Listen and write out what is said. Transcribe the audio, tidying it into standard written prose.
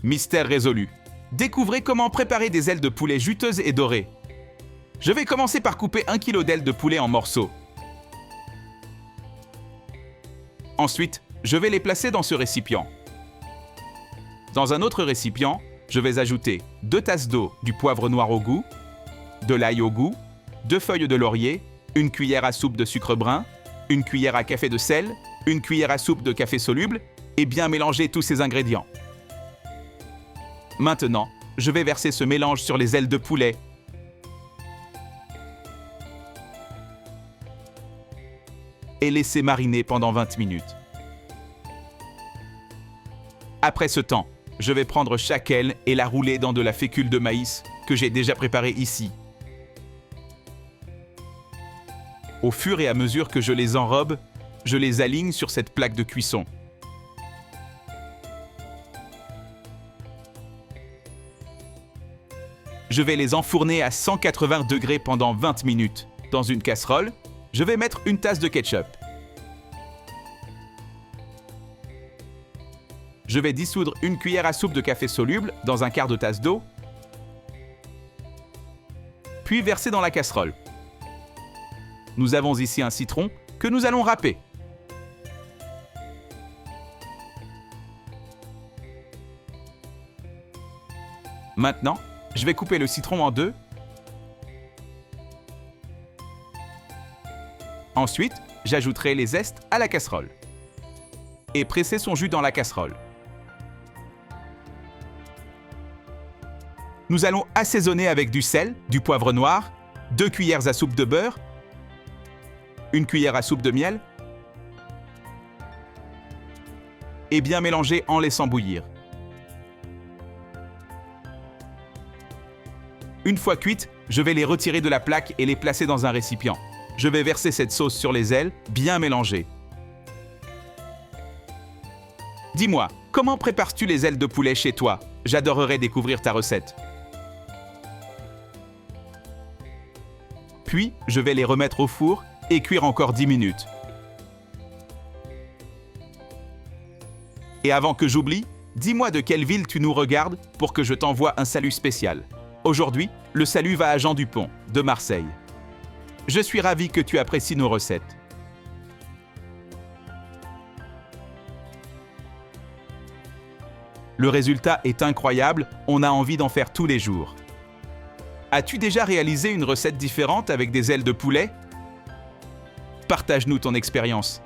Mystère résolu. Découvrez comment préparer des ailes de poulet juteuses et dorées. Je vais commencer par couper 1 kg d'ailes de poulet en morceaux. Ensuite, je vais les placer dans ce récipient. Dans un autre récipient, je vais ajouter 2 tasses d'eau, du poivre noir au goût, de l'ail au goût, 2 feuilles de laurier, 1 cuillère à soupe de sucre brun, 1 cuillère à café de sel, 1 cuillère à soupe de café soluble et bien mélanger tous ces ingrédients. Maintenant, je vais verser ce mélange sur les ailes de poulet. Et laisser mariner pendant 20 minutes. Après ce temps, je vais prendre chaque aile et la rouler dans de la fécule de maïs que j'ai déjà préparée ici. Au fur et à mesure que je les enrobe, je les aligne sur cette plaque de cuisson. Je vais les enfourner à 180 degrés pendant 20 minutes. Dans une casserole, je vais mettre 1 tasse de ketchup. Je vais dissoudre 1 cuillère à soupe de café soluble dans un quart de tasse d'eau, puis verser dans la casserole. Nous avons ici un citron que nous allons râper. Maintenant, je vais couper le citron en 2. Ensuite, j'ajouterai les zestes à la casserole et presser son jus dans la casserole. Nous allons assaisonner avec du sel, du poivre noir, 2 cuillères à soupe de beurre, 1 cuillère à soupe de miel et bien mélanger en laissant bouillir. Une fois cuites, je vais les retirer de la plaque et les placer dans un récipient. Je vais verser cette sauce sur les ailes, bien mélangée. Dis-moi, comment prépares-tu les ailes de poulet chez toi? J'adorerais découvrir ta recette. Puis, je vais les remettre au four et cuire encore 10 minutes. Et avant que j'oublie, dis-moi de quelle ville tu nous regardes pour que je t'envoie un salut spécial. Aujourd'hui, le salut va à Jean Dupont, de Marseille. Je suis ravi que tu apprécies nos recettes. Le résultat est incroyable, on a envie d'en faire tous les jours. As-tu déjà réalisé une recette différente avec des ailes de poulet? Partage-nous ton expérience.